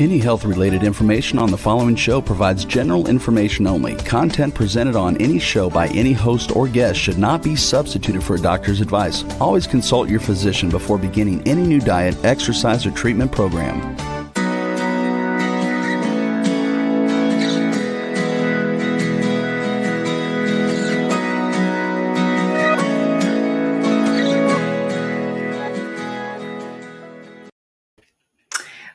Any health-related information on the following show provides general information only. Content presented on any show by any host or guest should not be substituted for a doctor's advice. Always consult your physician before beginning any new diet, exercise, or treatment program.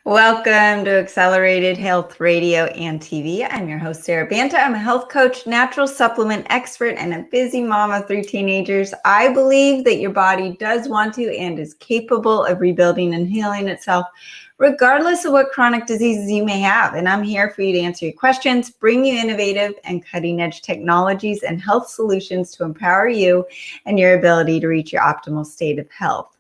Welcome to Accelerated Health Radio and TV. I'm your host, Sarah Banta. I'm a health coach, natural supplement expert, and a busy mom of 3 teenagers. I believe that your body does want to and is capable of rebuilding and healing itself, regardless of what chronic diseases you may have. And I'm here for you to answer your questions, bring you innovative and cutting-edge technologies and health solutions to empower you and your ability to reach your optimal state of health.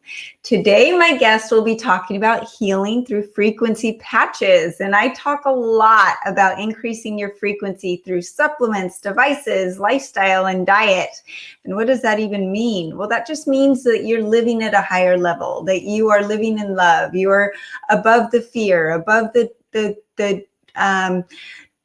Today, my guest will be talking about healing through frequency patches. And I talk a lot about increasing your frequency through supplements, devices, lifestyle, and diet. And what does that even mean? Well, that just means that you're living at a higher level, that you are living in love. You are above the fear, above the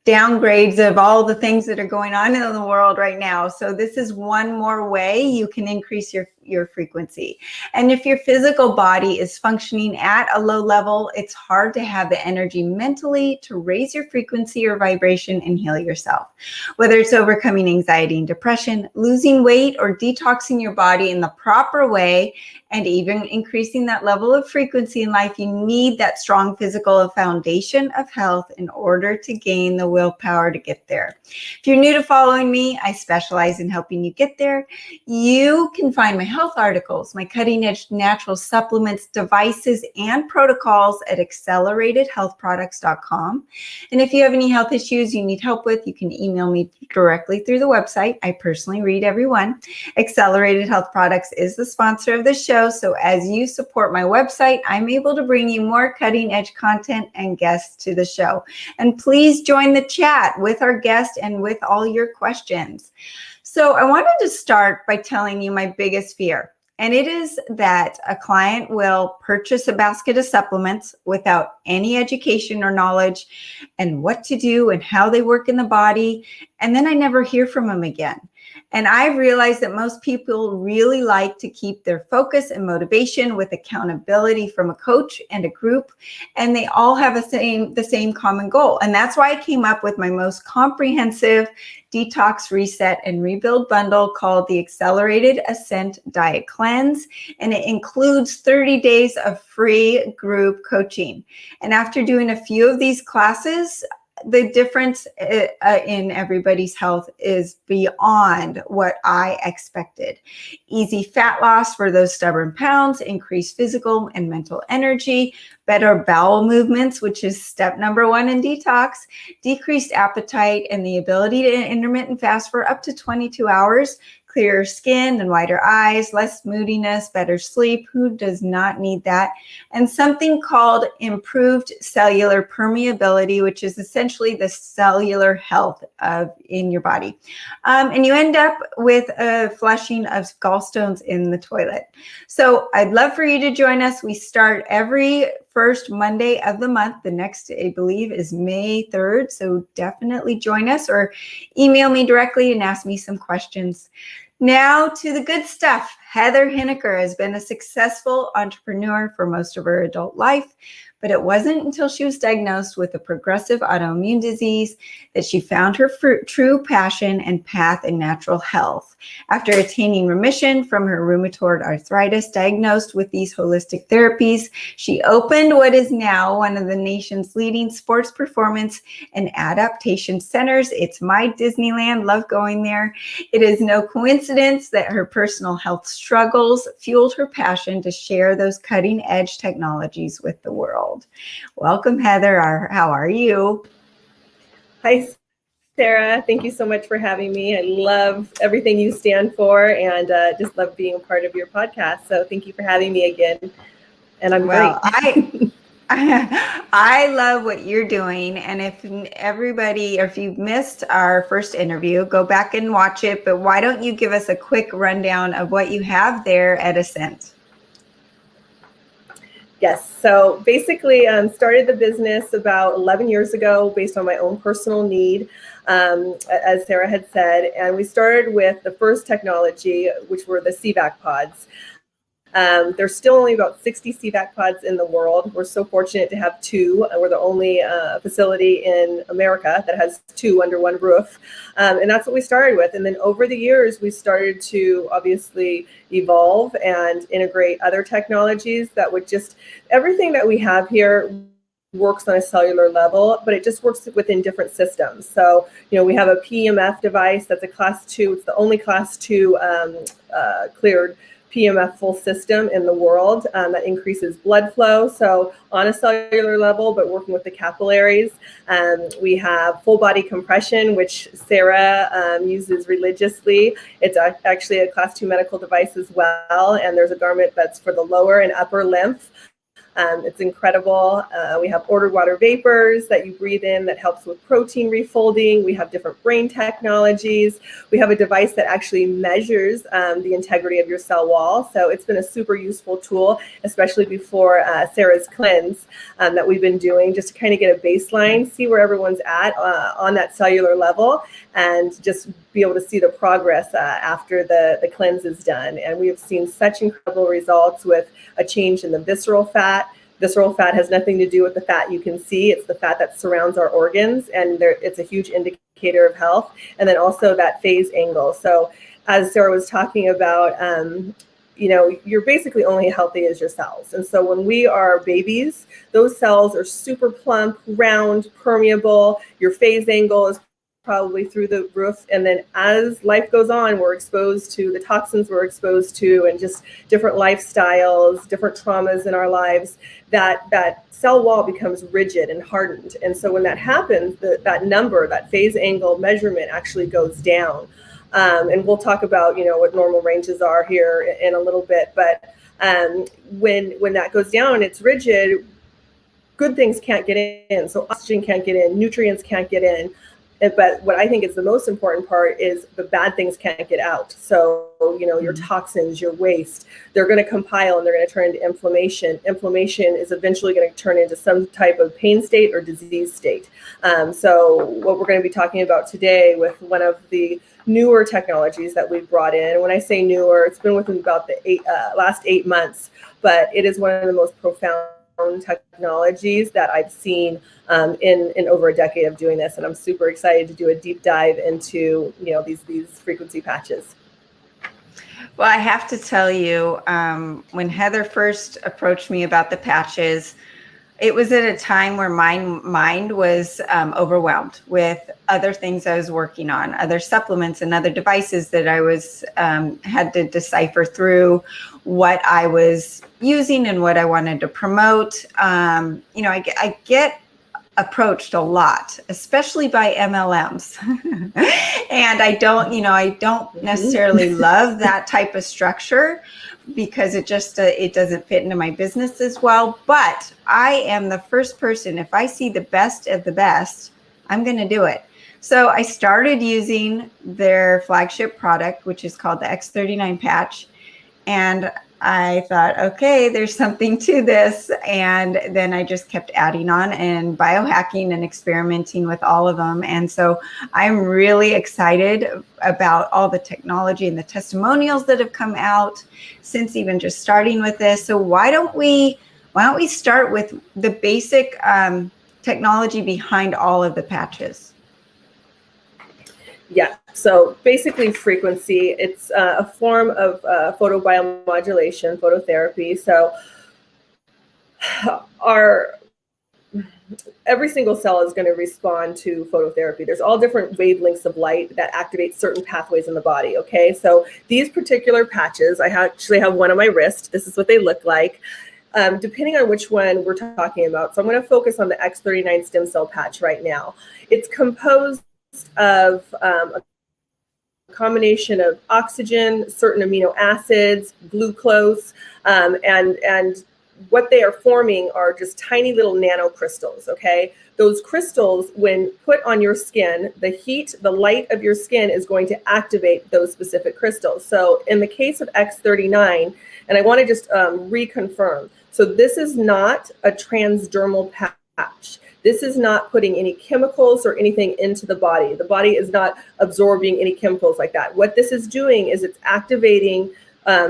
downgrades of all the things that are going on in the world right now. So this is one more way you can increase your frequency. And if your physical body is functioning at a low level, it's hard to have the energy mentally to raise your frequency or vibration and heal yourself. Whether it's overcoming anxiety and depression, losing weight, or detoxing your body in the proper way, and even increasing that level of frequency in life, you need that strong physical foundation of health in order to gain the willpower to get there. If you're new to following me, I specialize in helping you get there. You can find my health articles, my cutting-edge natural supplements, devices, and protocols at acceleratedhealthproducts.com. And if you have any health issues you need help with, you can email me directly through the website. I personally read every one. Accelerated Health Products is the sponsor of the show. So as you support my website, I'm able to bring you more cutting-edge content and guests to the show. And please join the chat with our guest and with all your questions. So I wanted to start by telling you my biggest fear. And it is that a client will purchase a basket of supplements without any education or knowledge and what to do and how they work in the body. And then I never hear from them again. And I've realized that most people really like to keep their focus and motivation with accountability from a coach and a group, and they all have the same common goal. And that's why I came up with my most comprehensive detox, reset, and rebuild bundle called the Accelerated Ascent Diet Cleanse. And it includes 30 days of free group coaching. And after doing a few of these classes, the difference in everybody's health is beyond what I expected. Easy fat loss for those stubborn pounds, increased physical and mental energy, better bowel movements, which is step number 1 in detox, decreased appetite, and the ability to intermittent fast for up to 22 hours, clearer skin and wider eyes, less moodiness, better sleep. Who does not need that? And something called improved cellular permeability, which is essentially the cellular health in your body. And you end up with a flushing of gallstones in the toilet. So I'd love for you to join us. We start every first Monday of the month. The next, I believe, is May 3rd. So definitely join us or email me directly and ask me some questions. Now to the good stuff. Heather Hiniker has been a successful entrepreneur for most of her adult life, but it wasn't until she was diagnosed with a progressive autoimmune disease that she found her true passion and path in natural health. After attaining remission from her rheumatoid arthritis, diagnosed with these holistic therapies, she opened what is now one of the nation's leading sports performance and adaptation centers. It's my Disneyland. Love going there. It is no coincidence that her personal health struggles fueled her passion to share those cutting-edge technologies with the world. Welcome, Heather. How are you? Hi, Sarah. Thank you so much for having me. I love everything you stand for and just love being a part of your podcast. So thank you for having me again. And I'm great. I love what you're doing. And if everybody, or if you've missed our first interview, go back and watch it. But why don't you give us a quick rundown of what you have there at Ascent? Yes. So basically, started the business about 11 years ago based on my own personal need, as Sarah had said. And we started with the first technology, which were the CVAC pods. There's still only about 60 CVAC pods in the world. We're so fortunate to have two. We're the only facility in America that has two under one roof. And that's what we started with. And then over the years, we started to obviously evolve and integrate other technologies that would just, everything that we have here works on a cellular level, but it just works within different systems. So, we have a PEMF device that's a class 2. It's the only class 2 cleared PEMF full system in the world that increases blood flow. So on a cellular level, but working with the capillaries. We have full body compression, which Sarah uses religiously. It's actually a class 2 medical device as well. And there's a garment that's for the lower and upper lymph. It's incredible. We have ordered water vapors that you breathe in that helps with protein refolding. We have different brain technologies. We have a device that actually measures the integrity of your cell wall. So it's been a super useful tool, especially before Sarah's cleanse that we've been doing, just to kind of get a baseline, see where everyone's at on that cellular level, and just be able to see the progress after the cleanse is done. And we have seen such incredible results with a change in the visceral fat. Visceral fat has nothing to do with the fat you can see. It's the fat that surrounds our organs, and it's a huge indicator of health. And then also that phase angle. So as Sarah was talking about, you're basically only healthy as your cells. And so when we are babies, those cells are super plump, round, permeable. Your phase angle is probably through the roof. And then as life goes on, we're exposed to the toxins we're exposed to, and just different lifestyles, different traumas in our lives, that cell wall becomes rigid and hardened. And so when that happens, that number, that phase angle measurement actually goes down. And we'll talk about, what normal ranges are here in a little bit. But when that goes down, it's rigid, good things can't get in. So oxygen can't get in, nutrients can't get in. But what I think is the most important part is the bad things can't get out. So, your toxins, your waste, they're going to compile and they're going to turn into inflammation. Inflammation is eventually going to turn into some type of pain state or disease state. So what we're going to be talking about today with one of the newer technologies that we've brought in. And when I say newer, it's been within about the last 8 months, but it is one of the most profound technologies that I've seen in over a decade of doing this, and I'm super excited to do a deep dive into these frequency patches. Well, I have to tell you, when Heather first approached me about the patches, it was at a time where my mind was overwhelmed with other things I was working on, other supplements and other devices that I was had to decipher through what I was using and what I wanted to promote. I get approached a lot, especially by MLMs. And I don't necessarily love that type of structure, because it doesn't fit into my business as well. But I am the first person, if I see the best of the best, I'm going to do it. So I started using their flagship product, which is called the X39 patch. And I thought, okay, there's something to this. And then I just kept adding on and biohacking and experimenting with all of them. And so I'm really excited about all the technology and the testimonials that have come out since even just starting with this. So why don't we start with the basic technology behind all of the patches? Yeah, so basically frequency, it's a form of photobiomodulation, phototherapy. So every single cell is going to respond to phototherapy. There's all different wavelengths of light that activate certain pathways in the body, okay? So these particular patches, I actually have one on my wrist. This is what they look like. Depending on which one we're talking about. So I'm going to focus on the X39 stem cell patch right now. It's composed of a combination of oxygen, certain amino acids, glucose, and what they are forming are just tiny little nanocrystals, okay? Those crystals, when put on your skin, the heat, the light of your skin is going to activate those specific crystals. So in the case of X39, and I want to just reconfirm, so this is not a transdermal patch. This is not putting any chemicals or anything into the body. The body is not absorbing any chemicals like that. What this is doing is it's activating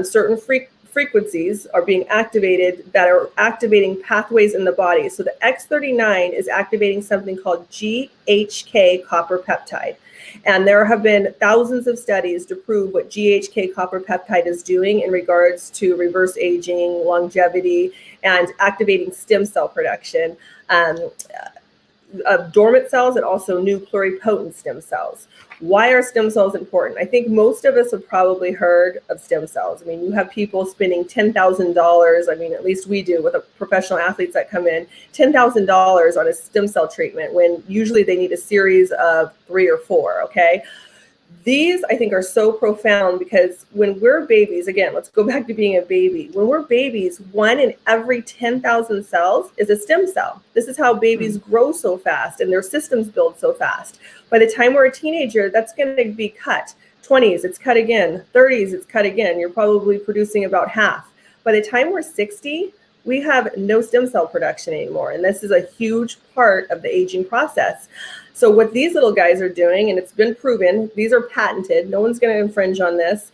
certain frequencies are being activated that are activating pathways in the body. So the X39 is activating something called GHK copper peptide. And there have been thousands of studies to prove what GHK copper peptide is doing in regards to reverse aging, longevity, and activating stem cell production of dormant cells and also new pluripotent stem cells. Why are stem cells important? I think most of us have probably heard of stem cells. I mean, you have people spending $10,000. I mean, at least we do with professional athletes that come in, $10,000 on a stem cell treatment when usually they need a series of 3 or 4, okay? These, I think, are so profound because when we're babies, again, let's go back to being a baby. When we're babies, 1 in every 10,000 cells is a stem cell. This is how babies grow so fast and their systems build so fast. By the time we're a teenager, that's going to be cut. 20s, it's cut again. 30s, it's cut again. You're probably producing about half. By the time we're 60, we have no stem cell production anymore. And this is a huge part of the aging process. So what these little guys are doing, and it's been proven, these are patented. No one's going to infringe on this.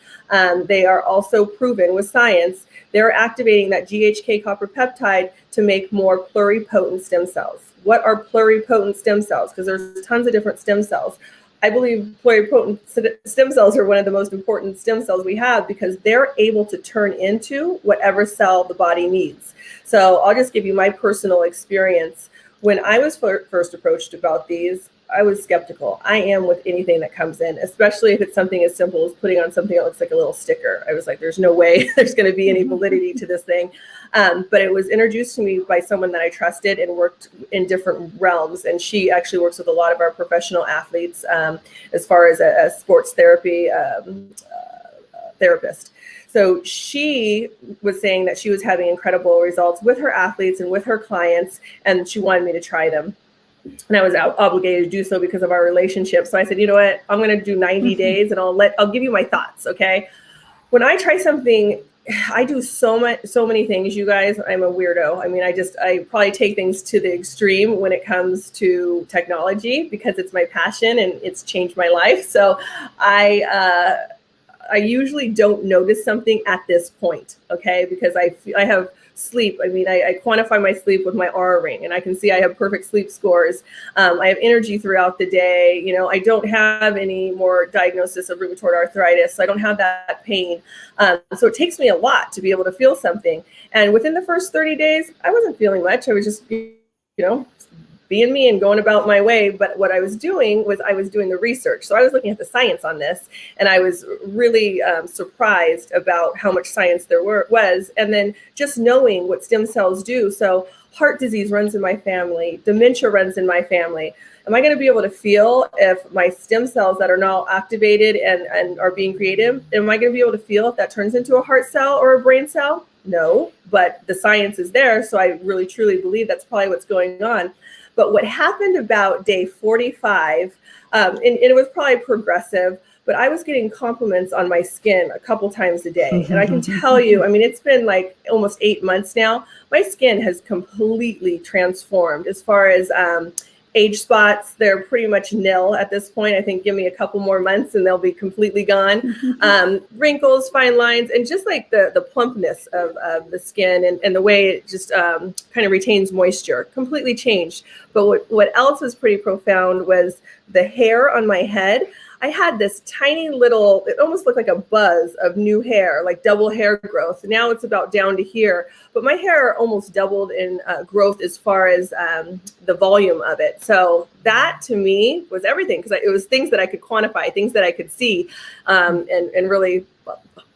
They are also proven with science. They're activating that GHK copper peptide to make more pluripotent stem cells. What are pluripotent stem cells? Because there's tons of different stem cells. I believe pluripotent stem cells are one of the most important stem cells we have because they're able to turn into whatever cell the body needs. So I'll just give you my personal experience. When I was first approached about these, I was skeptical. I am with anything that comes in, especially if it's something as simple as putting on something that looks like a little sticker. I was like, there's no way there's going to be any validity to this thing. But it was introduced to me by someone that I trusted and worked in different realms. And she actually works with a lot of our professional athletes as far as a sports therapy therapist. So she was saying that she was having incredible results with her athletes and with her clients, and she wanted me to try them. And I was obligated to do so because of our relationship. So I said, you know what, I'm going to do 90 days and I'll give you my thoughts. Okay. When I try something, I do so many things, you guys. I'm a weirdo. I mean, I probably take things to the extreme when it comes to technology because it's my passion and it's changed my life. So I usually don't notice something at this point. Okay. Because I have sleep. I mean, I quantify my sleep with my Aura ring and I can see I have perfect sleep scores. I have energy throughout the day. You know, I don't have any more diagnosis of rheumatoid arthritis. So I don't have that pain. So it takes me a lot to be able to feel something. And within the first 30 days, I wasn't feeling much. I was just, being me and going about my way. But what I was doing was I was doing the research. So I was looking at the science on this, and I was really surprised about how much science there was. And then just knowing what stem cells do. So heart disease runs in my family, dementia runs in my family. Am I going to be able to feel if my stem cells that are now activated and are being created, am I going to be able to feel if that turns into a heart cell or a brain cell? No, but the science is there. So I really, truly believe that's probably what's going on. But what happened about day 45, and it was probably progressive, but I was getting compliments on my skin a couple times a day. And I can tell you, I mean, it's been like almost 8 months now. My skin has completely transformed as far as age spots. They're pretty much nil at this point. I think give me a couple more months and they'll be completely gone. Wrinkles, fine lines, and just like the plumpness of the skin and the way it just kind of retains moisture completely changed. But what else was pretty profound was the hair on my head. I had this tiny little, it almost looked like a buzz of new hair, like double hair growth. Now it's about down to here, but my hair almost doubled in growth as far as the volume of it. So that to me was everything because it was things that I could quantify, things that I could see and really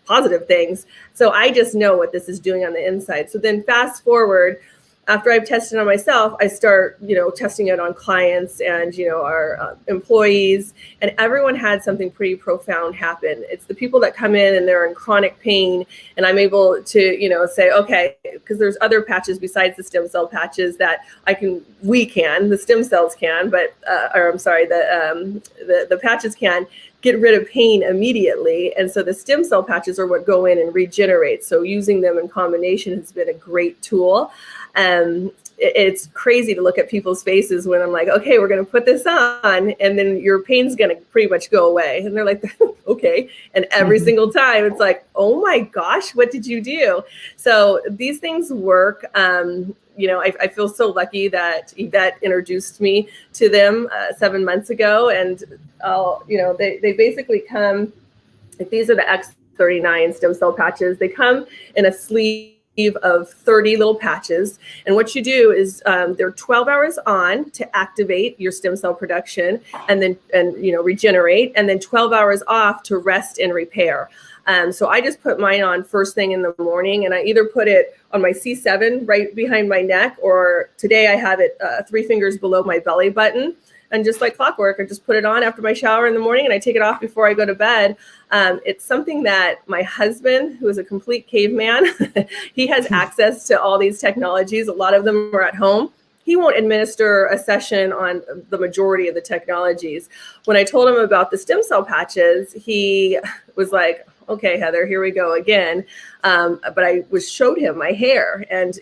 positive things. So I just know what this is doing on the inside. So then fast forward, after I've tested on myself, I start, testing it on clients and, our employees, and everyone had something pretty profound happen. It's the people that come in and they're in chronic pain, and I'm able to, say, okay, because there's other patches besides the stem cell patches that the stem cells can, but, the patches can get rid of pain immediately. And so the stem cell patches are what go in and regenerate. So using them in combination has been a great tool. It's crazy to look at people's faces when I'm like, okay, we're going to put this on, and then your pain's going to pretty much go away. And they're like, okay. And every single time it's like, oh my gosh, what did you do? So these things work. I feel so lucky that Yvette introduced me to them 7 months ago. And, they basically come, if these are the X39 stem cell patches, they come in a sleeve of 30 little patches. And what you do is they're 12 hours on to activate your stem cell production and regenerate, and then 12 hours off to rest and repair. So I just put mine on first thing in the morning, and I either put it on my C7 right behind my neck, or today I have it 3 fingers below my belly button. And just like clockwork, I just put it on after my shower in the morning, and I take it off before I go to bed. It's something that my husband, who is a complete caveman, he has access to all these technologies. A lot of them are at home. He won't administer a session on the majority of the technologies. When I told him about the stem cell patches, he was like, okay, Heather, here we go again. But I showed him my hair, and,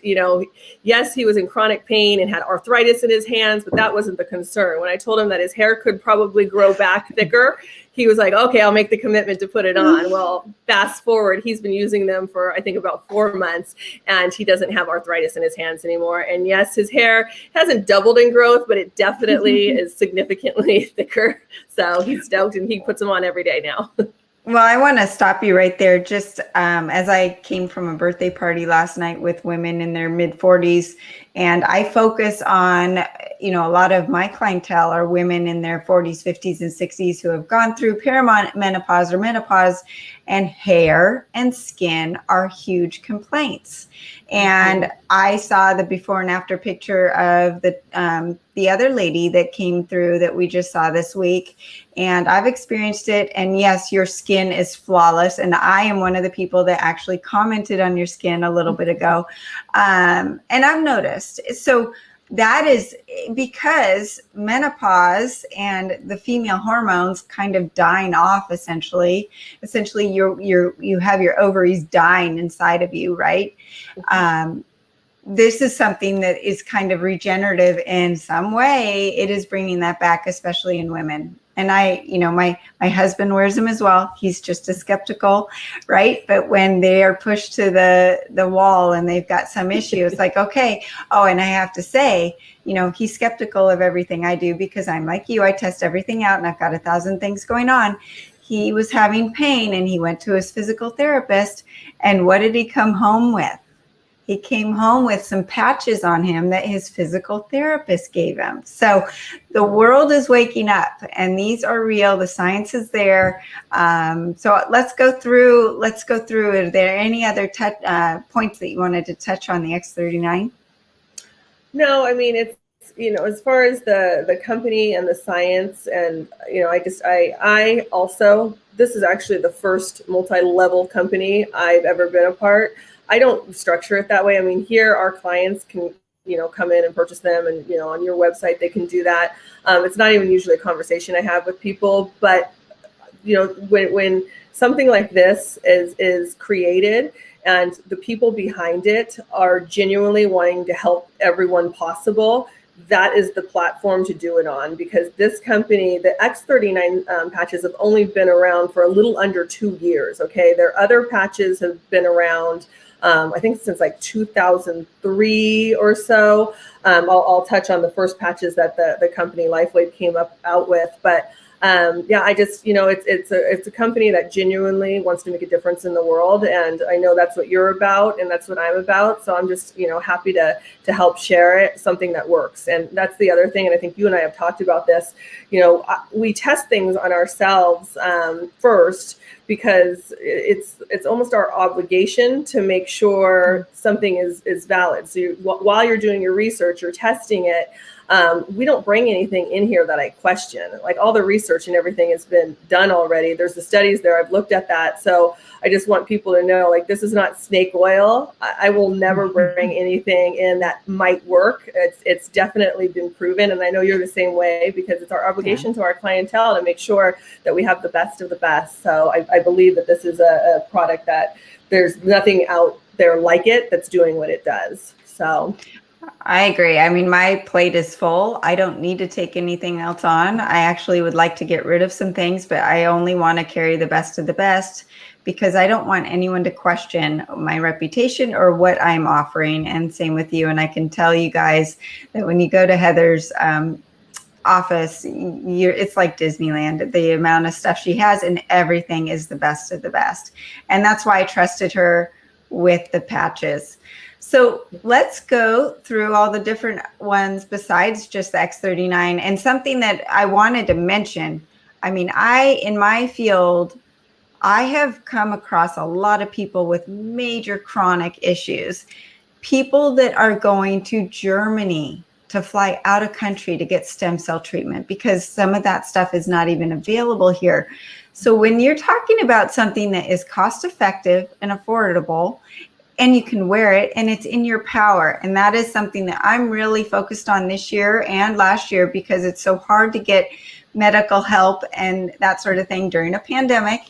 yes, he was in chronic pain and had arthritis in his hands, but that wasn't the concern. When I told him that his hair could probably grow back thicker, he was like, okay, I'll make the commitment to put it on. Well, fast forward, he's been using them for, I think, about 4 months, and he doesn't have arthritis in his hands anymore. And yes, his hair hasn't doubled in growth, but it definitely is significantly thicker. So he's stoked, and he puts them on every day now. Well, I want to stop you right there. Just as I came from a birthday party last night with women in their mid 40s, and I focus on, a lot of my clientele are women in their 40s, 50s, and 60s who have gone through perimenopause or menopause, and hair and skin are huge complaints. And I saw the before and after picture of the other lady that came through that we just saw this week. And I've experienced it. And yes, your skin is flawless. And I am one of the people that actually commented on your skin a little bit ago. And I've noticed. So that is because menopause and the female hormones kind of dying off, essentially you have your ovaries dying inside of you, right? This is something that is kind of regenerative in some way. It is bringing that back, especially in women. And my husband wears them as well. He's just as skeptical, right? But when they are pushed to the wall and they've got some issue, it's like, okay. Oh, and I have to say, he's skeptical of everything I do because I'm like you. I test everything out and I've got 1,000 things going on. He was having pain and he went to his physical therapist. And what did he come home with? He came home with some patches on him that his physical therapist gave him. So the world is waking up, and these are real. The science is there. So let's go through. Are there any other points that you wanted to touch on the X39? No, I mean, it's, as far as the company and the science, and, I also, this is actually the first multi-level company I've ever been a part. I don't structure it that way. I mean, here our clients can, come in and purchase them, and, on your website, they can do that. It's not even usually a conversation I have with people, but, when something like this is created and the people behind it are genuinely wanting to help everyone possible, that is the platform to do it on, because this company, the X39 patches, have only been around for a little under 2 years. Okay. Their other patches have been around, I think since like 2003 or so. I'll touch on the first patches that the company Lifewave came out with, but I just, it's a company that genuinely wants to make a difference in the world. And I know that's what you're about, and that's what I'm about. So I'm just, happy to help share it, something that works. And that's the other thing. And I think you and I have talked about this, we test things on ourselves first because it's almost our obligation to make sure something is valid. So while you're doing your research or testing it, we don't bring anything in here that I question. Like all the research and everything has been done already. There's the studies there. I've looked at that. So I just want people to know, like, this is not snake oil. I will never bring anything in that might work. It's definitely been proven. And I know you're the same way, because it's our obligation to our clientele to make sure that we have the best of the best. So I believe that this is a product that there's nothing out there like it that's doing what it does. So I agree. I mean, my plate is full. I don't need to take anything else on. I actually would like to get rid of some things, but I only want to carry the best of the best, because I don't want anyone to question my reputation or what I'm offering. And same with you. And I can tell you guys that when you go to Heather's office, it's like Disneyland. The amount of stuff she has, and everything is the best of the best. And that's why I trusted her with the patches. So let's go through all the different ones besides just the X39. And something that I wanted to mention, I mean, in my field, I have come across a lot of people with major chronic issues, people that are going to Germany to fly out of country to get stem cell treatment, because some of that stuff is not even available here. So when you're talking about something that is cost effective and affordable, and you can wear it, and it's in your power. And that is something that I'm really focused on this year and last year, because it's so hard to get medical help and that sort of thing during a pandemic.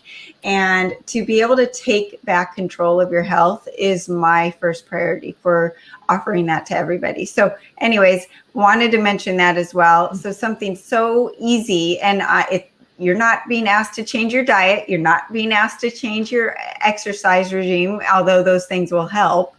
And to be able to take back control of your health is my first priority for offering that to everybody. So anyways, wanted to mention that as well. So something so easy, and you're not being asked to change your diet. You're not being asked to change your exercise regime, although those things will help.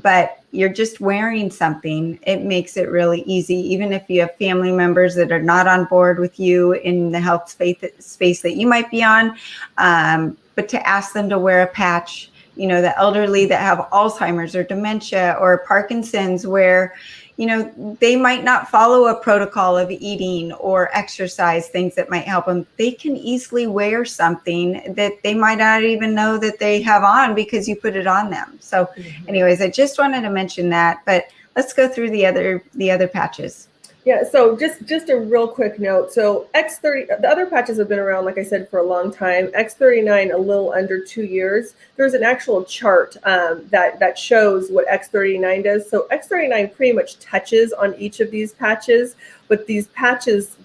But you're just wearing something. It makes it really easy, even if you have family members that are not on board with you in the health space that you might be on. But to ask them to wear a patch, you know, the elderly that have Alzheimer's or dementia or Parkinson's, where you know, they might not follow a protocol of eating or exercise, things that might help them. They can easily wear something that they might not even know that they have on because you put it on them. So anyways, I just wanted to mention that, but let's go through the other patches. Yeah, so just a real quick note. So X30, the other patches have been around, like I said, for a long time. X39, a little under 2 years. There's an actual chart that shows what X39 does. So X39 pretty much touches on each of these patches, but these patches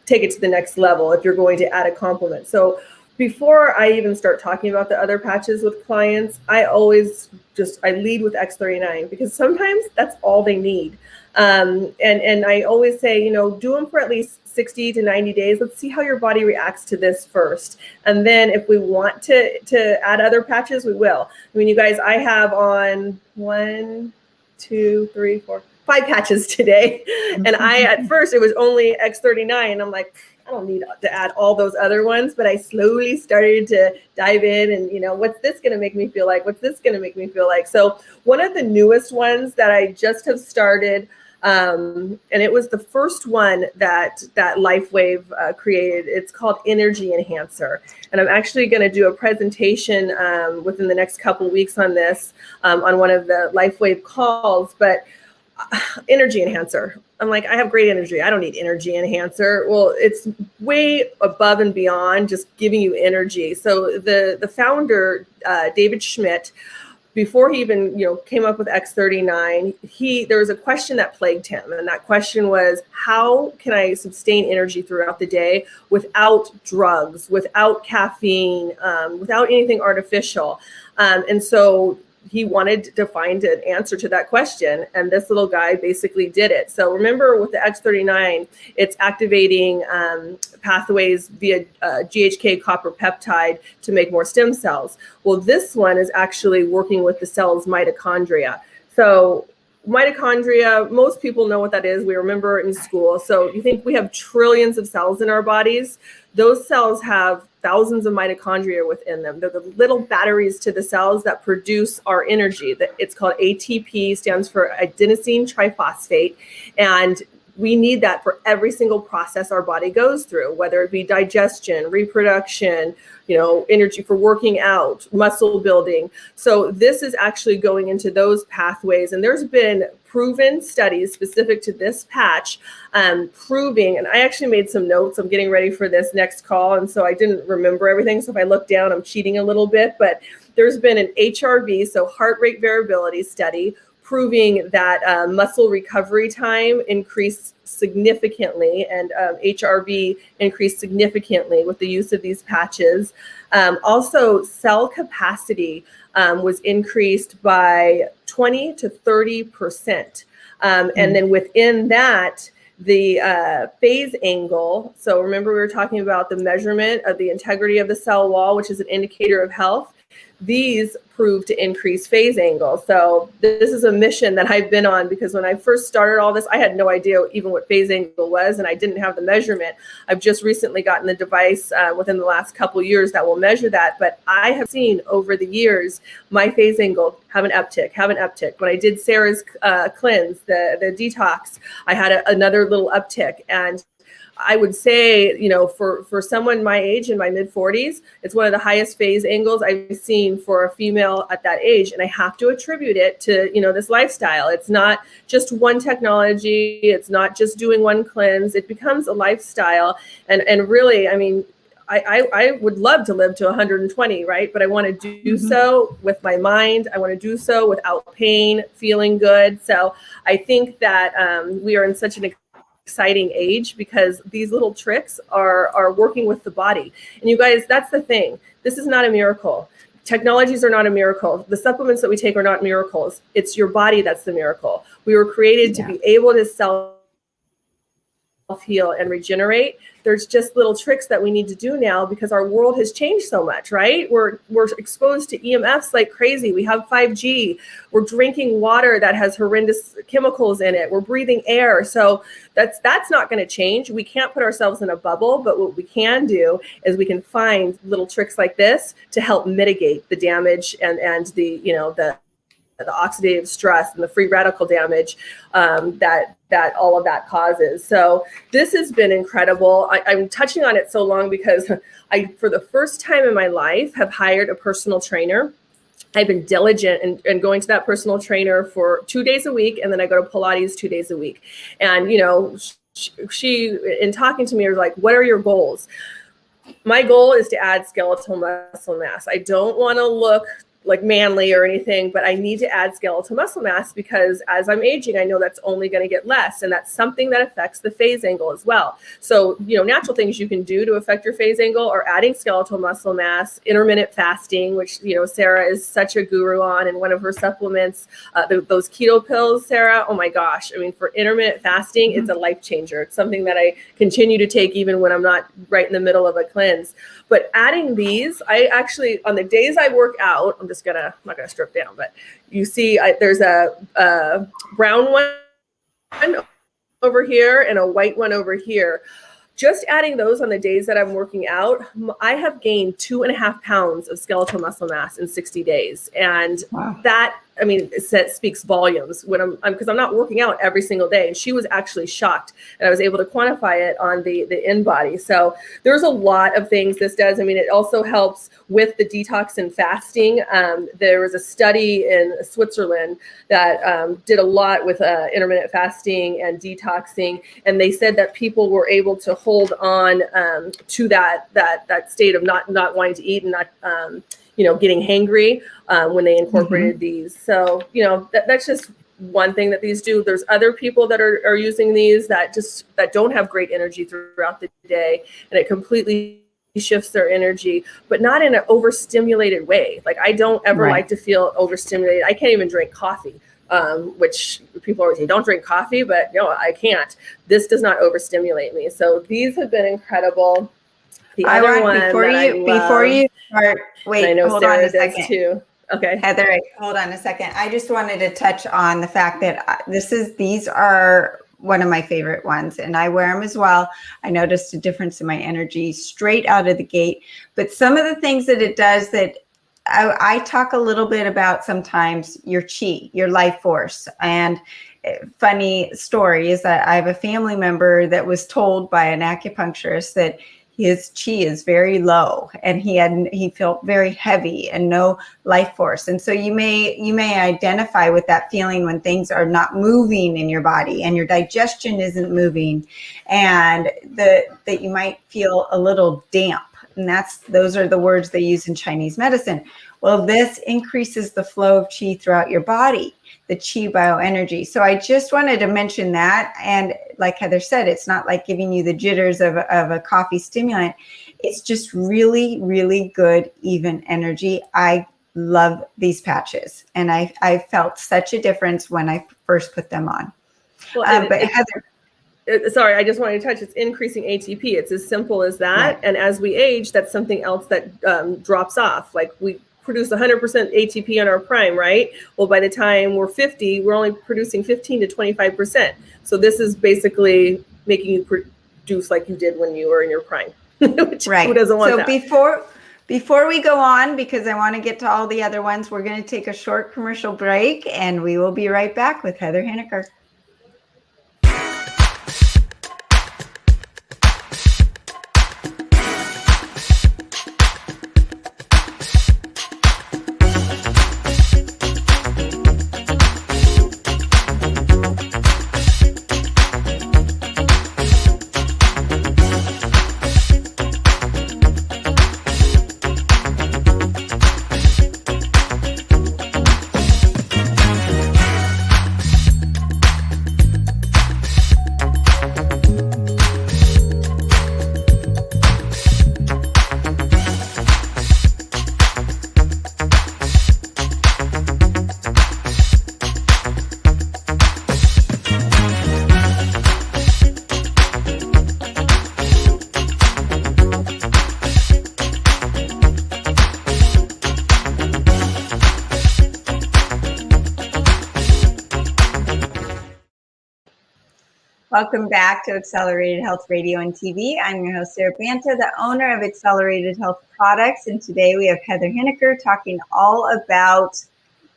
take it to the next level if you're going to add a complement. So before I even start talking about the other patches with clients, I lead with X39 because sometimes that's all they need. And I always say, you know, do them for at least 60 to 90 days. Let's see how your body reacts to this first. And then if we want to add other patches, we will. I mean, you guys, I have on 1, 2, 3, 4, 5 patches today. And at first it was only X39. And I'm like, I don't need to add all those other ones, but I slowly started to dive in and, you know, what's this going to make me feel like? What's this going to make me feel like? So one of the newest ones that I just have started, and it was the first one that Lifewave created. It's called Energy Enhancer. And I'm actually going to do a presentation within the next couple of weeks on this, on one of the Lifewave calls. But Energy Enhancer, I'm like, I have great energy. I don't need Energy Enhancer. Well, it's way above and beyond just giving you energy. So the founder, David Schmidt, before he even, you know, came up with X39, there was a question that plagued him. And that question was, how can I sustain energy throughout the day without drugs, without caffeine, without anything artificial? And so he wanted to find an answer to that question. And this little guy basically did it. So remember with the X39, it's activating pathways via GHK copper peptide to make more stem cells. Well, this one is actually working with the cell's mitochondria. So mitochondria, most people know what that is. We remember it in school. So you think we have trillions of cells in our bodies. Those cells have thousands of mitochondria within them. They're the little batteries to the cells that produce our energy. It's called ATP, stands for adenosine triphosphate. And we need that for every single process our body goes through, whether it be digestion, reproduction, energy for working out, muscle building. So this is actually going into those pathways. And there's been proven studies specific to this patch proving, and I actually made some notes. I'm getting ready for this next call. And so I didn't remember everything. So if I look down, I'm cheating a little bit, but there's been an HRV, so heart rate variability study, proving that muscle recovery time increased significantly, and HRV increased significantly with the use of these patches. Also, cell capacity was increased by 20 to 30%. And then within that, the phase angle. So remember, we were talking about the measurement of the integrity of the cell wall, which is an indicator of health. These prove to increase phase angle. So this is a mission that I've been on, because when I first started all this, I had no idea even what phase angle was, and I didn't have the measurement. I've just recently gotten the device within the last couple of years that will measure that. But I have seen over the years my phase angle have an uptick. When I did Sarah's cleanse, the detox, I had another little uptick. And I would say, for someone my age, in my mid 40s, it's one of the highest phase angles I've seen for a female at that age. And I have to attribute it to, this lifestyle. It's not just one technology. It's not just doing one cleanse. It becomes a lifestyle. And really, I would love to live to 120, right? But I want to do so with my mind. I want to do so without pain, feeling good. So I think that we are in such an exciting age, because these little tricks are working with the body. And you guys, that's the thing. This is not a miracle. Technologies are not a miracle. The supplements that we take are not miracles. It's your body that's the miracle. We were created to be able to self-heal and regenerate. There's just little tricks that we need to do now, because our world has changed so much, right? We're exposed to EMFs like crazy. We have 5G. We're drinking water that has horrendous chemicals in it. We're breathing air. So that's not going to change. We can't put ourselves in a bubble, but what we can do is we can find little tricks like this to help mitigate the damage and the oxidative stress and the free radical damage that all of that causes. So this has been incredible. I'm touching on it so long because I, for the first time in my life, have hired a personal trainer. I've been diligent and going to that personal trainer for 2 days a week, and then I go to Pilates 2 days a week. And, she in talking to me, was like, what are your goals? My goal is to add skeletal muscle mass. I don't want to look like manly or anything, but I need to add skeletal muscle mass, because as I'm aging, I know that's only going to get less. And that's something that affects the phase angle as well. So, natural things you can do to affect your phase angle are adding skeletal muscle mass, intermittent fasting, which, Sarah is such a guru on, and one of her supplements, those keto pills, Sarah, oh my gosh. For intermittent fasting, it's a life changer. It's something that I continue to take even when I'm not right in the middle of a cleanse. But adding these, I actually, on the days I work out, I'm not gonna strip down, but you see there's a brown one over here and a white one over here. Just adding those on the days that I'm working out, I have gained 2.5 pounds of skeletal muscle mass in 60 days. And that, it speaks volumes when because I'm not working out every single day. And she was actually shocked, and I was able to quantify it on the InBody. So there's a lot of things this does. It also helps with the detox and fasting. There was a study in Switzerland that did a lot with intermittent fasting and detoxing. And they said that people were able to hold on to that state of not wanting to eat and not, getting hangry when they incorporated these. So, that's just one thing that these do. There's other people that are using these that don't have great energy throughout the day, and it completely shifts their energy, but not in an overstimulated way. Like, I don't ever like to feel overstimulated. I can't even drink coffee. Which people always say, don't drink coffee, but I can't. This does not overstimulate me. So these have been incredible. The other one before you start, wait, I know hold Sarah on a second. Too. Okay, Heather, hold on a second. I just wanted to touch on the fact that these are one of my favorite ones, and I wear them as well. I noticed a difference in my energy straight out of the gate. But some of the things that it does that I talk a little bit about sometimes, your chi, your life force. And funny story is that I have a family member that was told by an acupuncturist that his chi is very low and he felt very heavy and no life force. And so you may identify with that feeling when things are not moving in your body and your digestion isn't moving, and that you might feel a little damp. And those are the words they use in Chinese medicine. Well, this increases the flow of chi throughout your body, the chi bioenergy. So I just wanted to mention that. And like Heather said, it's not like giving you the jitters of a coffee stimulant. It's just really, really good, even energy. I love these patches. And I felt such a difference when I first put them on. Well, but Heather, sorry, I just wanted to touch. It's increasing ATP. It's as simple as that. Right. And as we age, that's something else that drops off. Like we produce 100% ATP in our prime, right? Well, by the time we're 50, we're only producing 15 to 25%. So this is basically making you produce like you did when you were in your prime. Right. Who doesn't want so that? Before we go on, because I want to get to all the other ones, we're going to take a short commercial break, and we will be right back with Heather Hiniker. Welcome back to Accelerated Health Radio and TV. I'm your host, Sarah Banta, the owner of Accelerated Health Products. And today we have Heather Hiniker talking all about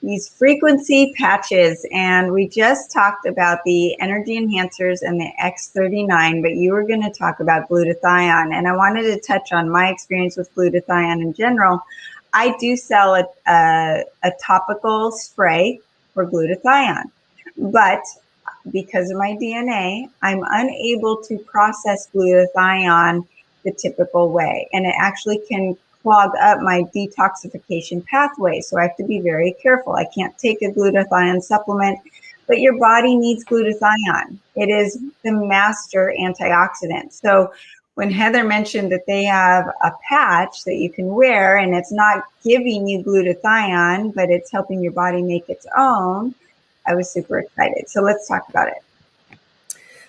these frequency patches. And we just talked about the energy enhancers and the X39, but you were going to talk about glutathione. And I wanted to touch on my experience with glutathione in general. I do sell a topical spray for glutathione, but because of my DNA, I'm unable to process glutathione the typical way. And it actually can clog up my detoxification pathway. So I have to be very careful. I can't take a glutathione supplement, but your body needs glutathione. It is the master antioxidant. So when Heather mentioned that they have a patch that you can wear and it's not giving you glutathione, but it's helping your body make its own, I was super excited. So let's talk about it.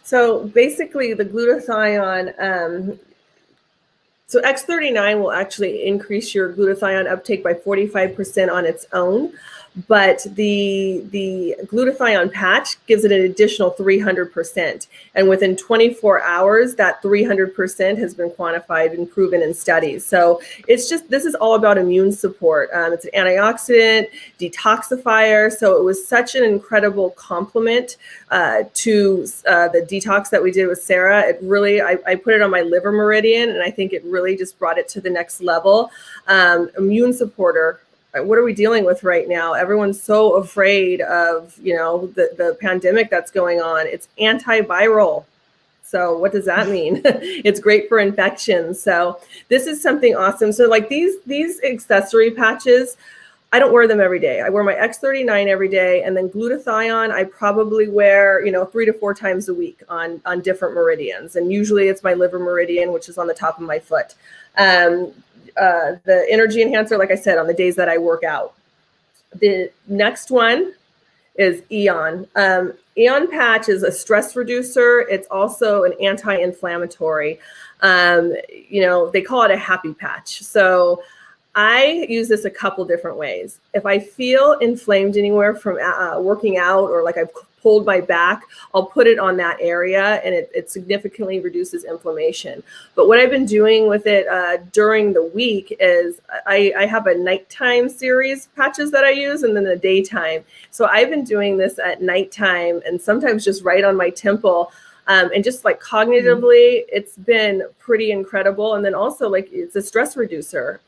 So basically the glutathione, so X39 will actually increase your glutathione uptake by 45% on its own, but the glutathione patch gives it an additional 300%. And within 24 hours, that 300% has been quantified and proven in studies. So it's just, this is all about immune support. It's an antioxidant, detoxifier. So it was such an incredible complement to the detox that we did with Sarah. It really, I put it on my liver meridian, and I think it really just brought it to the next level. Immune supporter. What are we dealing with right now? Everyone's so afraid of, the pandemic that's going on. It's antiviral. So what does that mean? It's great for infections. So this is something awesome. So like these accessory patches, I don't wear them every day. I wear my X39 every day, and then glutathione I probably wear, 3 to 4 times a week on different meridians. And usually it's my liver meridian, which is on the top of my foot. The energy enhancer, like I said, on the days that I work out. The next one is Eon. Eon patch is a stress reducer. It's also an anti-inflammatory. They call it a happy patch. So I use this a couple different ways. If I feel inflamed anywhere from working out, or like I've pulled my back, I'll put it on that area, and it significantly reduces inflammation. But what I've been doing with it during the week is I have a nighttime series patches that I use, and then a daytime. So I've been doing this at nighttime, and sometimes just right on my temple. And just like cognitively, it's been pretty incredible. And then also, like, it's a stress reducer.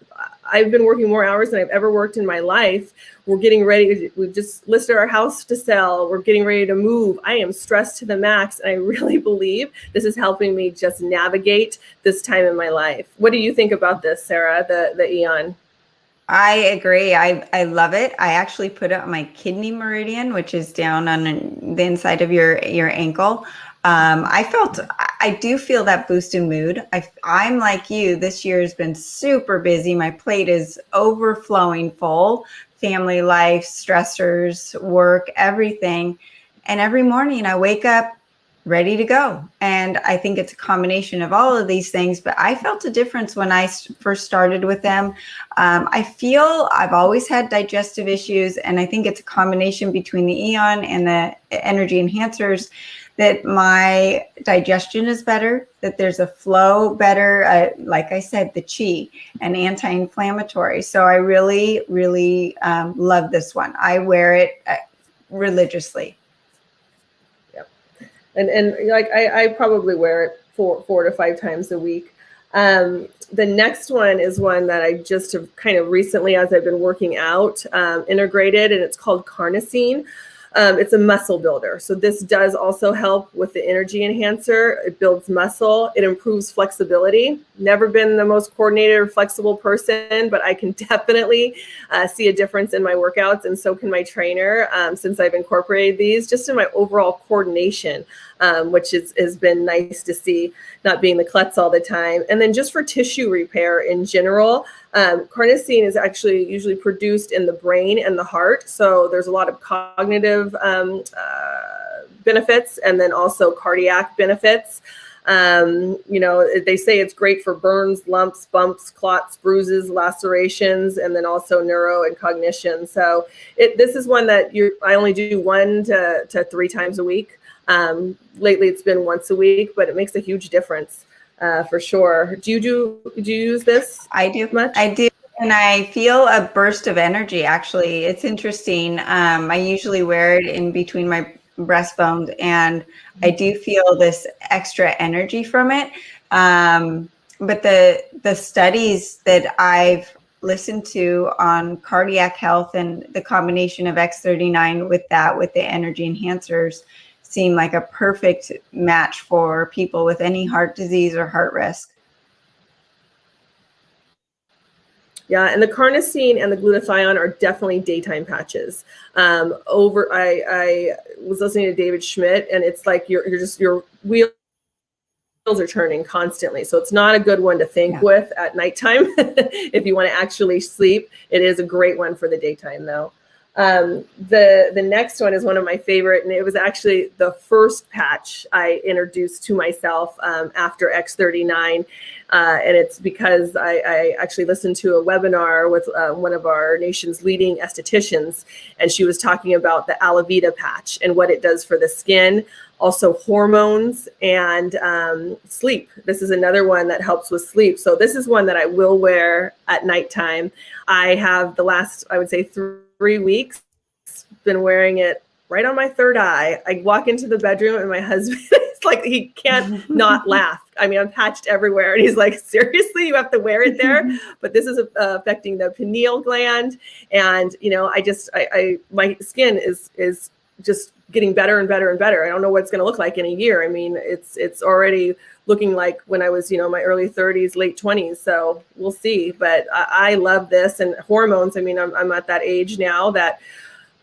I've been working more hours than I've ever worked in my life. We're getting ready. We've just listed our house to sell. We're getting ready to move. I am stressed to the max. And I really believe this is helping me just navigate this time in my life. What do you think about this, Sarah, the Eon? I agree. I love it. I actually put it on my kidney meridian, which is down on the inside of your ankle. I do feel that boost in mood. I'm like you, this year has been super busy. My plate is overflowing full, family life, stressors, work, everything. And every morning I wake up ready to go. And I think it's a combination of all of these things, but I felt a difference when I first started with them. I feel I've always had digestive issues, and I think it's a combination between the Eon and the energy enhancers, that my digestion is better, that there's a flow better, like I said, the chi and anti-inflammatory. So I really, really love this one. I wear it religiously. Yep. And like I probably wear it 4 to 5 times a week. The next one is one that I just have kind of recently, as I've been working out, integrated, and it's called carnosine. It's a muscle builder. So this does also help with the energy enhancer. It builds muscle. It improves flexibility. Never been the most coordinated or flexible person, but I can definitely see a difference in my workouts, and so can my trainer, since I've incorporated these, just in my overall coordination, which has been nice to see, not being the klutz all the time. And then just for tissue repair in general, carnosine is actually usually produced in the brain and the heart. So there's a lot of cognitive benefits, and then also cardiac benefits. They say it's great for burns, lumps, bumps, clots, bruises, lacerations, and then also neuro and cognition. So this is one that I only do 1 to 3 times a week. Lately it's been once a week, but it makes a huge difference. For sure. Do you use this? I do much? I do. And I feel a burst of energy, actually. It's interesting. I usually wear it in between my breastbones, and I do feel this extra energy from it. But the studies that I've listened to on cardiac health and the combination of X39 with the energy enhancers seem like a perfect match for people with any heart disease or heart risk. Yeah, and the carnosine and the glutathione are definitely daytime patches. I was listening to David Schmidt, and it's like your wheels are turning constantly. So it's not a good one to think with at nighttime. If you want to actually sleep, it is a great one for the daytime, though. The next one is one of my favorite, and it was actually the first patch I introduced to myself after X39. And it's because I actually listened to a webinar with one of our nation's leading estheticians, and she was talking about the Alavita patch and what it does for the skin, also hormones, and sleep. This is another one that helps with sleep. So this is one that I will wear at nighttime. I have the last, I would say, 3 weeks been wearing it right on my third eye. I walk into the bedroom, and my husband is like, he can't not laugh. I mean, I'm patched everywhere, and he's like, seriously, you have to wear it there? But this is affecting the pineal gland. And, my skin is just getting better and better and better. I don't know what it's going to look like in a year. I mean, it's already looking like when I was, my early 30s, late 20s. So we'll see. But I love this. And hormones, I mean, I'm at that age now that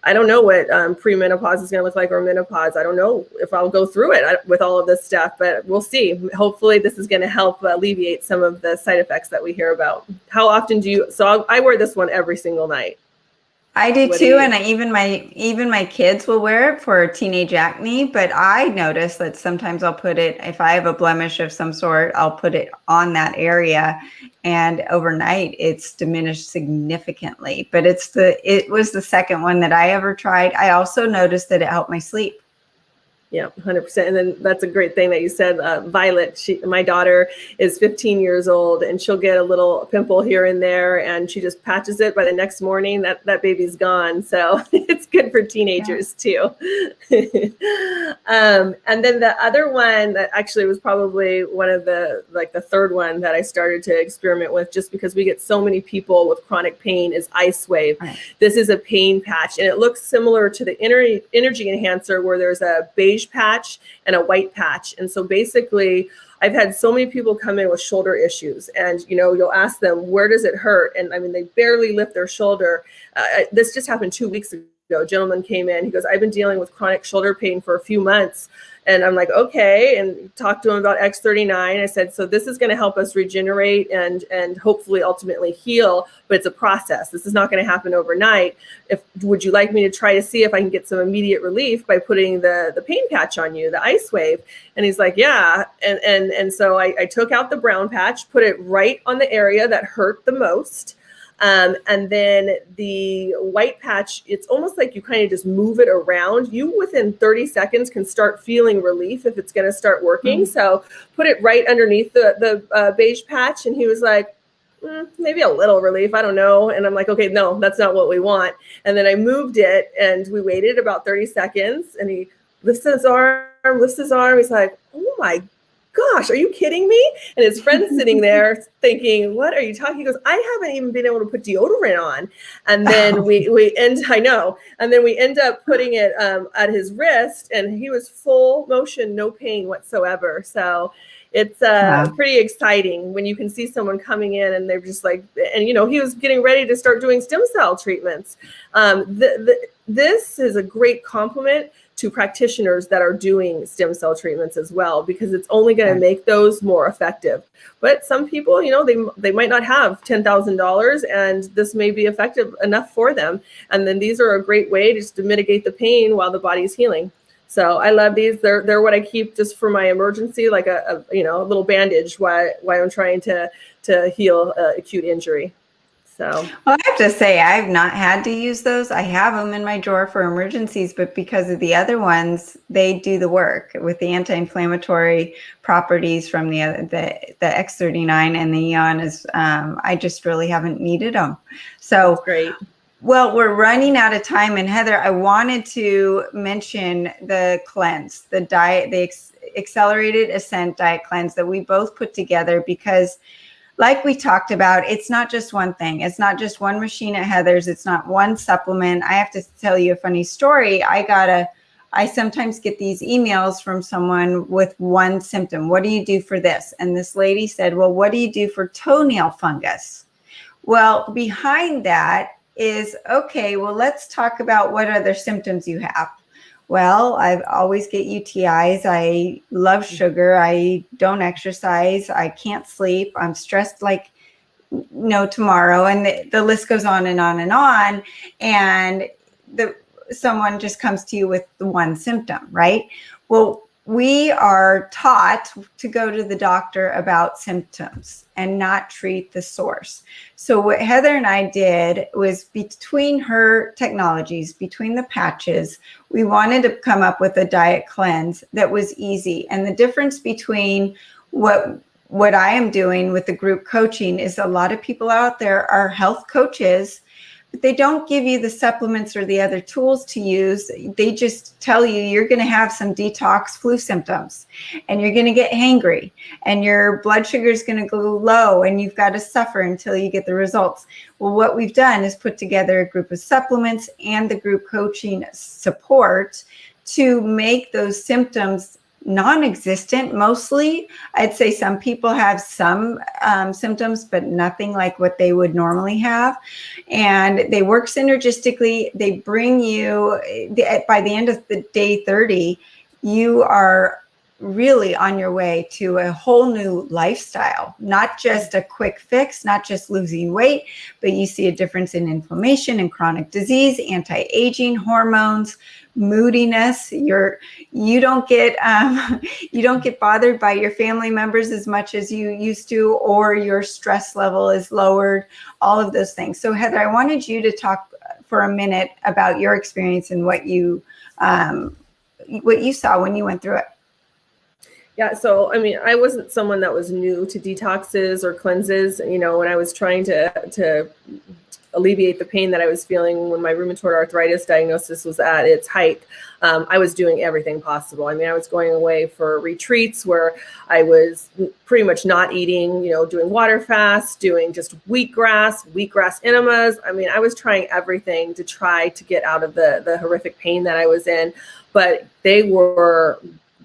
I don't know what premenopause is going to look like, or menopause. I don't know if I'll go through it with all of this stuff, but we'll see. Hopefully this is going to help alleviate some of the side effects that we hear about. How often do you? So I wear this one every single night. I do What too, and even my kids will wear it for teenage acne. But I notice that sometimes I'll put it, if I have a blemish of some sort, I'll put it on that area, and overnight it's diminished significantly. But it was the second one that I ever tried. I also noticed that it helped my sleep. Yeah, 100%. And then that's a great thing that you said, Violet. My daughter is 15 years old, and she'll get a little pimple here and there, and she just patches it. By the next morning, that baby's gone. So it's good for teenagers too. And then the other one that actually was probably one of the third one that I started to experiment with, just because we get so many people with chronic pain, is Icewave. Right. This is a pain patch, and it looks similar to the energy enhancer, where there's a beige patch and a white patch. And so basically, I've had so many people come in with shoulder issues, and you'll ask them, where does it hurt? And I mean, they barely lift their shoulder. This just happened 2 weeks ago. A gentleman came in, he goes, I've been dealing with chronic shoulder pain for a few months. And I'm like, okay, and talked to him about X39. I said, so this is going to help us regenerate and hopefully ultimately heal, but it's a process. This is not going to happen overnight. Would you like me to try to see if I can get some immediate relief by putting the pain patch on you, the Icewave? And he's like, yeah. And so I took out the brown patch, put it right on the area that hurt the most. And then the white patch, it's almost like you kind of just move it around. You within 30 seconds can start feeling relief if it's going to start working. Mm-hmm. So put it right underneath the beige patch. And he was like, maybe a little relief. I don't know. And I'm like, okay, no, that's not what we want. And then I moved it, and we waited about 30 seconds, and he lifts his arm. He's like, oh my gosh, are you kidding me? And his friend's sitting there thinking, what are you talking? He goes, I haven't even been able to put deodorant on. And then we end up putting it at his wrist, and he was full motion, no pain whatsoever. So it's pretty exciting when you can see someone coming in and they're just like, and he was getting ready to start doing stem cell treatments. This is a great compliment to practitioners that are doing stem cell treatments as well, because it's only going to make those more effective. But some people, they might not have $10,000, and this may be effective enough for them. And then these are a great way just to mitigate the pain while the body's healing. So I love these. They're what I keep just for my emergency, like a little bandage while I'm trying to heal acute injury. So, well, I have to say, I've not had to use those. I have them in my drawer for emergencies, but because of the other ones, they do the work with the anti-inflammatory properties from the X39 and the Eon. I just really haven't needed them. So that's great. Well, we're running out of time, and Heather, I wanted to mention the cleanse, the diet, the accelerated Ascent Diet Cleanse that we both put together, because like we talked about, it's not just one thing. It's not just one machine at Heather's. It's not one supplement. I have to tell you a funny story. I sometimes get these emails from someone with one symptom. What do you do for this? And this lady said, well, what do you do for toenail fungus? Well, behind that is, okay, well, let's talk about what other symptoms you have. Well, I always get UTIs. I love sugar. I don't exercise. I can't sleep. I'm stressed like no tomorrow. And the list goes on and on and on. And someone just comes to you with the one symptom, right? Well, we are taught to go to the doctor about symptoms and not treat the source. So what Heather and I did was, between her technologies, between the patches, we wanted to come up with a diet cleanse that was easy. And the difference between what I am doing with the group coaching is, a lot of people out there are health coaches, but they don't give you the supplements or the other tools to use. They just tell you you're going to have some detox flu symptoms, and you're going to get hangry, and your blood sugar is going to go low, and you've got to suffer until you get the results. Well, what we've done is put together a group of supplements and the group coaching support to make those symptoms non-existent. Mostly, I'd say some people have some symptoms, but nothing like what they would normally have. And they work synergistically. They bring you, by the end of the day 30, you are really on your way to a whole new lifestyle, not just a quick fix, not just losing weight, but you see a difference in inflammation and chronic disease, anti-aging, hormones, moodiness. You don't get bothered by your family members as much as you used to, or your stress level is lowered, all of those things. So Heather, I wanted you to talk for a minute about your experience and what you saw when you went through it. Yeah, so I mean, I wasn't someone that was new to detoxes or cleanses. You know, when I was trying to alleviate the pain that I was feeling when my rheumatoid arthritis diagnosis was at its height, I was doing everything possible. I mean, I was going away for retreats where I was pretty much not eating, you know, doing water fasts, doing just wheatgrass enemas. I mean, I was trying everything to try to get out of the horrific pain that I was in, but they were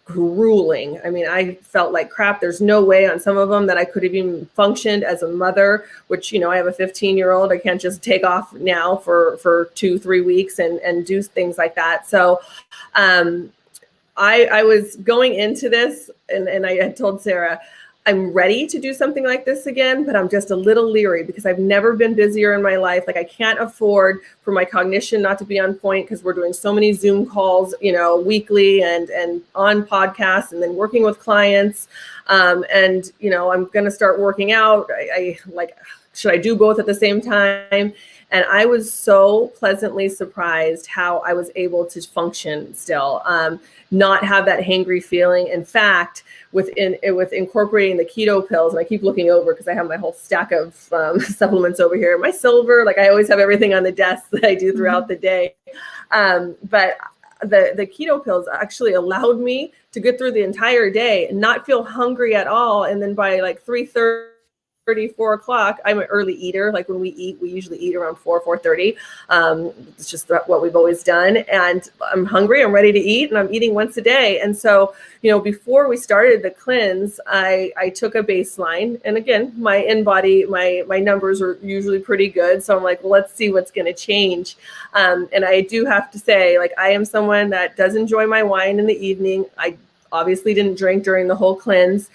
grueling. I mean, I felt like crap. There's no way on some of them that I could have even functioned as a mother, which, you know, I have a 15-year-old. I can't just take off now for 2-3 weeks and do things like that. So I was going into this and I had told Sarah, I'm ready to do something like this again, but I'm just a little leery because I've never been busier in my life. Like I can't afford for my cognition not to be on point because we're doing so many Zoom calls, you know, weekly and on podcasts and then working with clients. And, you know, I'm going to start working out. I like, should I do both at the same time? And I was so pleasantly surprised how I was able to function still, not have that hangry feeling. In fact, with incorporating the keto pills, and I keep looking over because I have my whole stack of supplements over here. My silver, like I always have everything on the desk that I do throughout the day. But the keto pills actually allowed me to get through the entire day and not feel hungry at all. And then by like 3:30, 4 o'clock, I'm an early eater. Like when we eat, we usually eat around 4:30. It's just what we've always done. And I'm hungry, I'm ready to eat, and I'm eating once a day. And so, you know, before we started the cleanse, I took a baseline. And again, my in-body, my numbers are usually pretty good. So I'm like, well, let's see what's going to change. And I do have to say, like, I am someone that does enjoy my wine in the evening. I obviously didn't drink during the whole cleanse.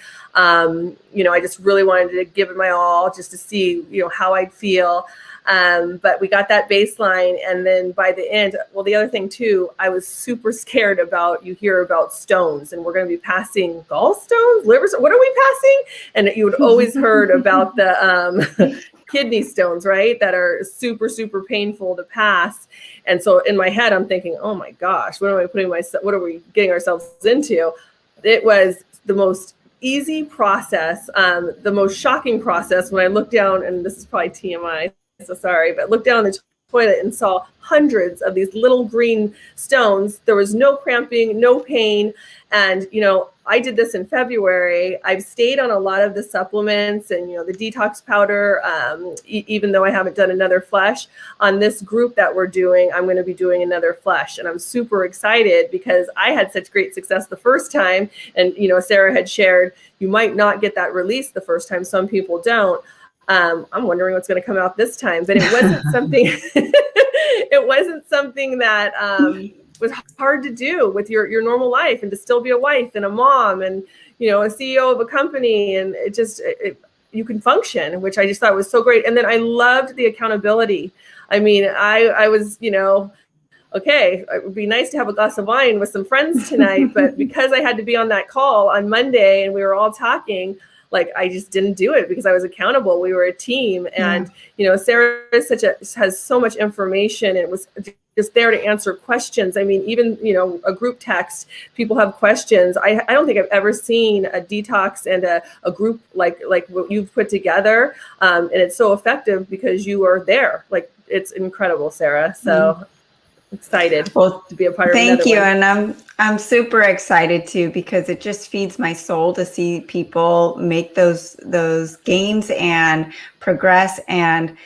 You know, I just really wanted to give it my all just to see, you know, how I'd feel. But we got that baseline. And then by the end, well, the other thing too, I was super scared about, you hear about stones and we're going to be passing gallstones, livers. What are we passing? And you would always heard about the, kidney stones, right? That are super, super painful to pass. And so in my head, I'm thinking, oh my gosh, what are we getting ourselves into? It was the most easy process, the most shocking process when I looked down, and this is probably TMI, so sorry, but looked down the toilet and saw hundreds of these little green stones. There was no cramping, no pain. And, you know, I did this in February. I've stayed on a lot of the supplements and, you know, the detox powder, even though I haven't done another flush. On this group that we're doing, I'm going to be doing another flush. And I'm super excited because I had such great success the first time. And, you know, Sarah had shared, you might not get that release the first time. Some people don't. I'm wondering what's going to come out this time, but it wasn't something, it wasn't something that was hard to do with your normal life and to still be a wife and a mom and, you know, a CEO of a company. And it just, you can function, which I just thought was so great. And then I loved the accountability. I mean, I was, you know, okay, it would be nice to have a glass of wine with some friends tonight, but because I had to be on that call on Monday and we were all talking, like I just didn't do it because I was accountable. We were a team, and you know, Sarah is has so much information, and was just there to answer questions. I mean, even, you know, a group text, people have questions. I don't think I've ever seen a detox and a group like what you've put together, and it's so effective because you are there. Like, it's incredible, Sarah. So. Excited to be a part of it. Thank you. One. And I'm super excited too, because it just feeds my soul to see people make those gains and progress and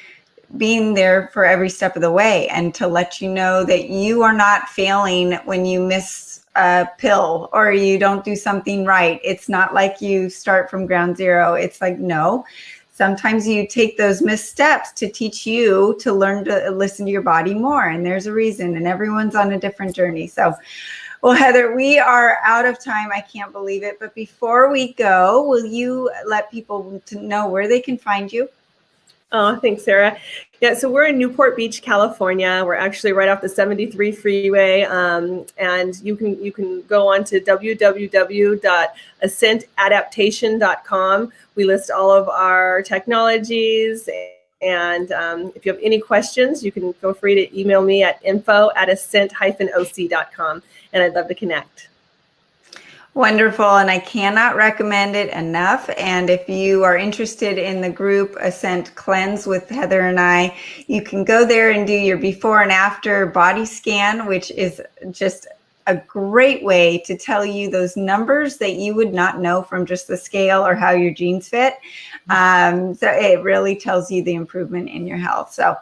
being there for every step of the way, and to let you know that you are not failing when you miss a pill or you don't do something right. It's not like you start from ground zero. It's like, no. Sometimes you take those missteps to teach you to learn to listen to your body more. And there's a reason, and everyone's on a different journey. So Well, Heather, we are out of time. I can't believe it. But before we go, will you let people to know where they can find you? Oh, thanks, Sarah. Yeah, so we're in Newport Beach, California. We're actually right off the 73 freeway, and you can go on to www.ascentadaptation.com. We list all of our technologies, and if you have any questions, you can feel free to email me at info@ascent-oc.com, and I'd love to connect. Wonderful, and I cannot recommend it enough. And if you are interested in the group Ascent Cleanse with Heather and I, you can go there and do your before and after body scan, which is just a great way to tell you those numbers that you would not know from just the scale or how your genes fit. So it really tells you the improvement in your health. So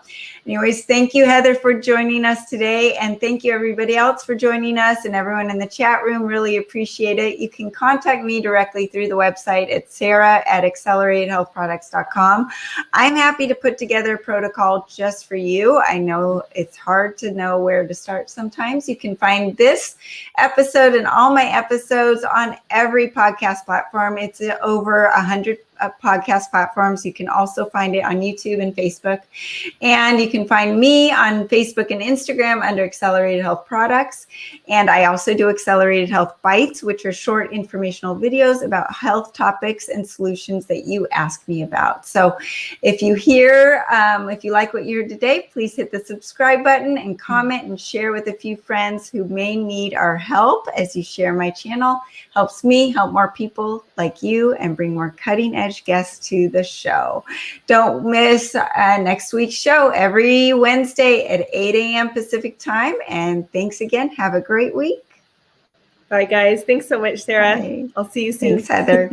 anyways, thank you, Heather, for joining us today. And thank you, everybody else, for joining us, and everyone in the chat room. Really appreciate it. You can contact me directly through the website at sarah@acceleratedhealthproducts.com. I'm happy to put together a protocol just for you. I know it's hard to know where to start sometimes. You can find this episode and all my episodes on every podcast platform. It's over 100 podcast platforms. You can also find it on YouTube and Facebook. And you can find me on Facebook and Instagram under Accelerated Health Products. And I also do Accelerated Health Bites, which are short informational videos about health topics and solutions that you ask me about. So if you like what you heard today, please hit the subscribe button and comment and share with a few friends who may need our help. As you share my channel, helps me help more people like you and bring more cutting edge guests to the show. Don't miss next week's show every Wednesday at 8 a.m. Pacific time. And thanks again. Have a great week. Bye, guys. Thanks so much, Sarah. Bye. I'll see you soon. Thanks, Heather.